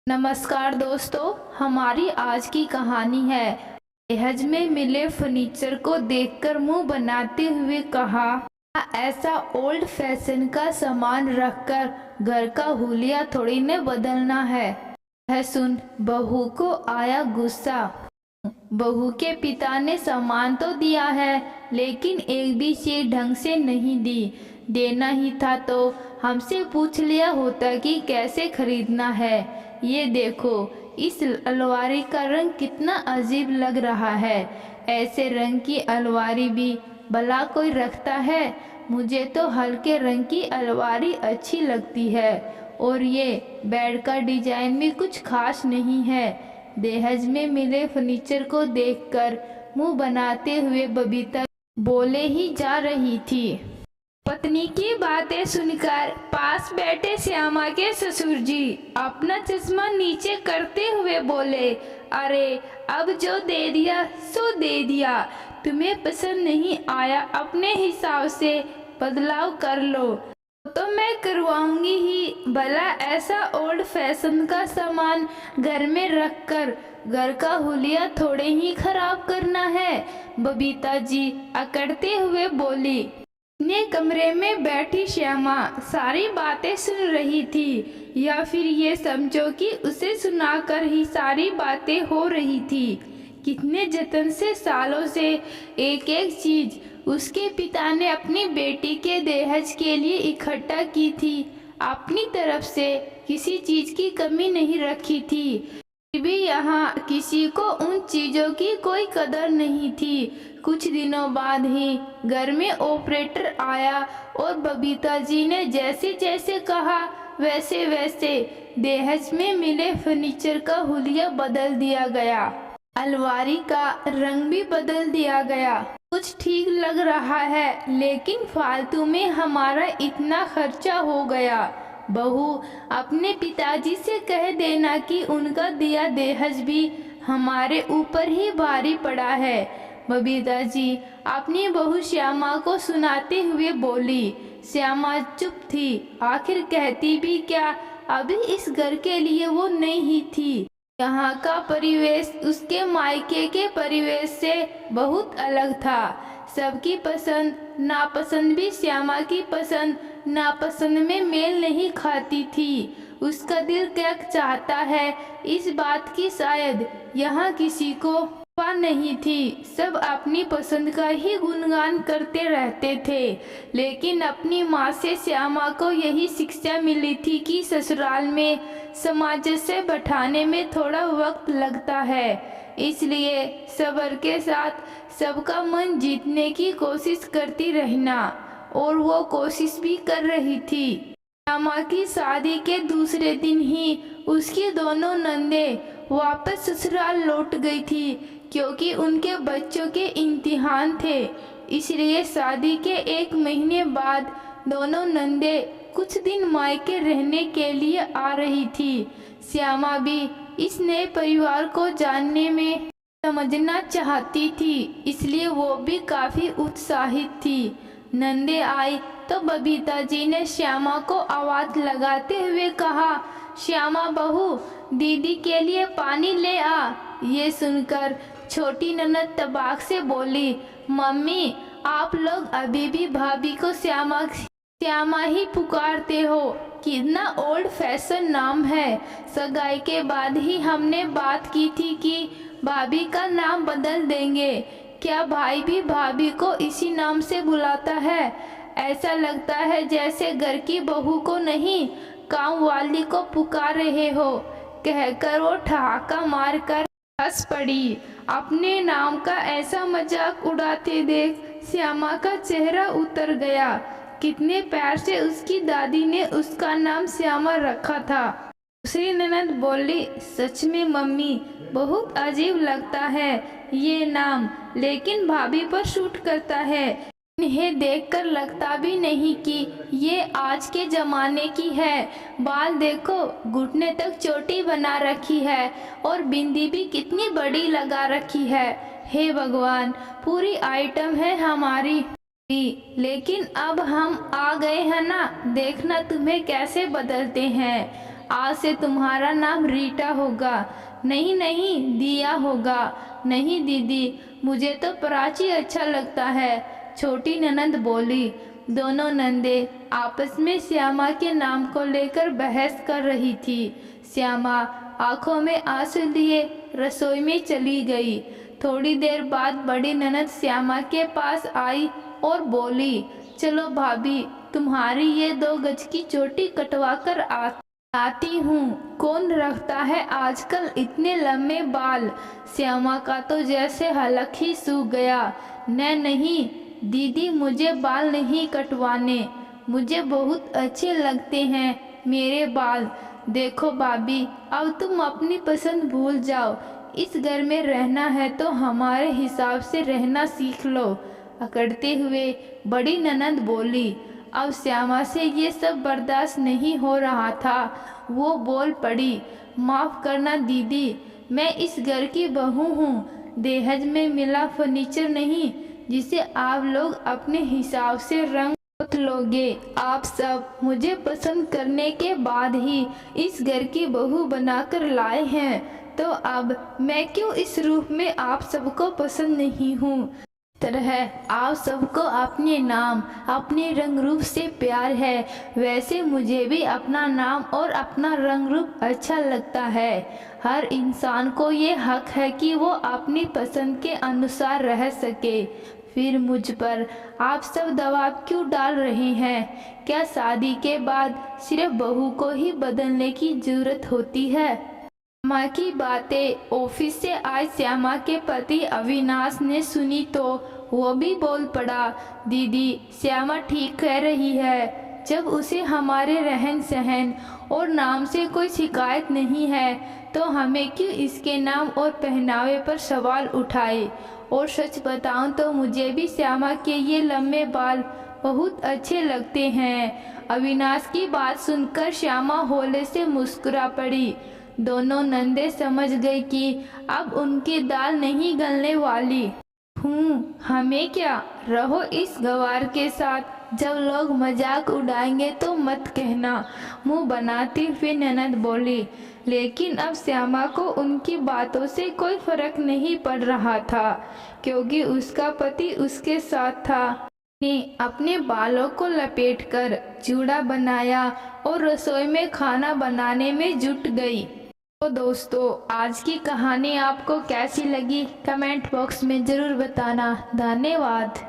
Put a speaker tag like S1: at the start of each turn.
S1: नमस्कार दोस्तों, हमारी आज की कहानी है। दहेज में मिले फर्नीचर को देखकर मुंह बनाते हुए कहा, ऐसा ओल्ड फैशन का सामान रखकर घर का हुलिया थोड़ी न बदलना है। यह सुन बहू को आया गुस्सा। बहू के पिता ने सामान तो दिया है, लेकिन एक भी चीज ढंग से नहीं दी। देना ही था तो हमसे पूछ लिया होता कि कैसे खरीदना है। ये देखो, इस अलमारी का रंग कितना अजीब लग रहा है। ऐसे रंग की अलमारी भी भला कोई रखता है? मुझे तो हल्के रंग की अलमारी अच्छी लगती है, और ये बेड का डिजाइन भी कुछ खास नहीं है। दहेज में मिले फर्नीचर को देखकर मुंह बनाते हुए बबीता बोले ही जा रही थी। पत्नी की बातें सुनकर पास बैठे श्यामा के ससुर जी अपना चश्मा नीचे करते हुए बोले, अरे अब जो दे दिया सो दे दिया। तुम्हें पसंद नहीं आया, अपने हिसाब से बदलाव कर लो। तो मैं करवाऊंगी ही। भला ऐसा ओल्ड फैशन का सामान घर में रखकर घर का हुलिया थोड़े ही खराब करना है। बबीता जी अकड़ते हुए बोली। अपने कमरे में बैठी श्यामा सारी बातें सुन रही थी, या फिर ये समझो कि उसे सुनाकर ही सारी बातें हो रही थी। कितने जतन से सालों से एक एक चीज उसके पिता ने अपनी बेटी के दहेज के लिए इकट्ठा की थी। अपनी तरफ से किसी चीज की कमी नहीं रखी थी, फिर भी यहाँ किसी को उन चीजों की कोई कदर नहीं थी। कुछ दिनों बाद ही घर में ऑपरेटर आया और बबीता जी ने जैसे जैसे कहा वैसे वैसे दहेज में मिले फर्नीचर का हुलिया बदल दिया गया। अलमारी का रंग भी बदल दिया गया। कुछ ठीक लग रहा है, लेकिन फालतू में हमारा इतना खर्चा हो गया। बहू, अपने पिताजी से कह देना कि उनका दिया दहेज भी हमारे ऊपर ही भारी पड़ा है। बबीता जी अपनी बहू श्यामा को सुनाते हुए बोली। श्यामा चुप थी। आखिर कहती भी क्या, अभी इस घर के लिए वो नई ही थी। यहाँ का परिवेश उसके मायके के परिवेश से बहुत अलग था। सबकी पसंद नापसंद भी श्यामा की पसंद नापसंद में मेल नहीं खाती थी। उसका दिल क्या चाहता है, इस बात की शायद यहाँ किसी को परवाह नहीं थी। सब अपनी पसंद का ही गुणगान करते रहते थे, लेकिन अपनी माँ से श्यामा को यही शिक्षा मिली थी कि ससुराल में समाज से बैठाने में थोड़ा वक्त लगता है। इसलिए सब्र के साथ सबका मन जीतने की कोशिश करती रहना, और वो कोशिश भी कर रही थी। श्यामा की शादी के दूसरे दिन ही उसकी दोनों नंदे वापस ससुराल लौट गई थी, क्योंकि उनके बच्चों के इम्तिहान थे। इसलिए शादी के 1 महीने बाद दोनों नंदे कुछ दिन मायके रहने के लिए आ रही थी। श्यामा भी इस नए परिवार को जानने में समझना चाहती थी, इसलिए वो भी काफी उत्साहित थी। नंदे आई तो बबीता जी ने श्यामा को आवाज लगाते हुए कहा, श्यामा बहू, दीदी के लिए पानी ले आ। ये सुनकर छोटी ननद तबाक से बोली, मम्मी, आप लोग अभी भी भाभी को श्यामा श्यामा ही पुकारते हो। कितना ओल्ड फैशन नाम है। सगाई के बाद ही हमने बात की थी कि भाभी का नाम बदल देंगे। क्या भाई भी भाभी को इसी नाम से बुलाता है? ऐसा लगता है जैसे घर की बहू को नहीं, काम वाली को पुकार रहे हो। कहकर वो ठहाका मारकर हंस पड़ी। अपने नाम का ऐसा मजाक उड़ाते देख श्यामा का चेहरा उतर गया। कितने प्यार से उसकी दादी ने उसका नाम श्यामा रखा था। दूसरी ननद बोली, सच में मम्मी, बहुत अजीब लगता है ये नाम, लेकिन भाभी पर सूट करता है। इन्हें देखकर लगता भी नहीं कि ये आज के जमाने की है। बाल देखो, घुटने तक चोटी बना रखी है, और बिंदी भी कितनी बड़ी लगा रखी है। हे भगवान, पूरी आइटम है हमारी भी। लेकिन अब हम आ गए हैं ना, देखना तुम्हें कैसे बदलते हैं। आज से तुम्हारा नाम रीटा होगा। नहीं नहीं, दिया होगा। नहीं दीदी, मुझे तो प्राची अच्छा लगता है, छोटी ननद बोली। दोनों नंदे आपस में श्यामा के नाम को लेकर बहस कर रही थी। श्यामा आंखों में आंसू लिए रसोई में चली गई। थोड़ी देर बाद बड़ी ननद श्यामा के पास आई और बोली, चलो भाभी, तुम्हारी ये 2 गज की चोटी कटवा कर आती हूँ। कौन रखता है आजकल इतने लंबे बाल। श्यामा का तो जैसे हलक ही सूख गया। नहीं दीदी, मुझे बाल नहीं कटवाने, मुझे बहुत अच्छे लगते हैं मेरे बाल। देखो भाभी, अब तुम अपनी पसंद भूल जाओ। इस घर में रहना है तो हमारे हिसाब से रहना सीख लो। अकड़ते हुए बड़ी ननद बोली। अब श्यामा से ये सब बर्दाश्त नहीं हो रहा था। वो बोल पड़ी, माफ़ करना दीदी, मैं इस घर की बहू हूँ। दहेज में मिला फर्नीचर नहीं जिसे आप लोग अपने हिसाब से रंग लोगे। आप सब मुझे पसंद करने के बाद ही इस घर की बहू बनाकर लाए हैं, तो अब मैं क्यों इस रूप में आप सबको पसंद नहीं हूँ। तरह आप सबको अपने नाम, अपने रंग रूप से प्यार है, वैसे मुझे भी अपना नाम और अपना रंग रूप अच्छा लगता है। हर इंसान को ये हक है कि वो अपनी पसंद के अनुसार रह सके। फिर मुझ पर आप सब दबाव क्यों डाल रहे हैं? क्या शादी के बाद सिर्फ बहू को ही बदलने की जरूरत होती है? श्यामा की बातें ऑफिस से आए श्यामा के पति अविनाश ने सुनी तो वो भी बोल पड़ा, दीदी श्यामा ठीक कह रही है। जब उसे हमारे रहन सहन और नाम से कोई शिकायत नहीं है तो हमें क्यों इसके नाम और पहनावे पर सवाल उठाए। और सच बताऊं तो मुझे भी श्यामा के ये लंबे बाल बहुत अच्छे लगते हैं। अविनाश की बात सुनकर श्यामा होले से मुस्कुरा पड़ी। दोनों नंदे समझ गई कि अब उनकी दाल नहीं गलने वाली। हमें क्या, रहो इस गवार के साथ, जब लोग मजाक उड़ाएंगे तो मत कहना, मुंह बनाती हुई ननद बोली। लेकिन अब श्यामा को उनकी बातों से कोई फर्क नहीं पड़ रहा था, क्योंकि उसका पति उसके साथ था। ने अपने बालों को लपेटकर जूड़ा बनाया और रसोई में खाना बनाने में जुट गई। तो दोस्तों, आज की कहानी आपको कैसी लगी कमेंट बॉक्स में ज़रूर बताना। धन्यवाद।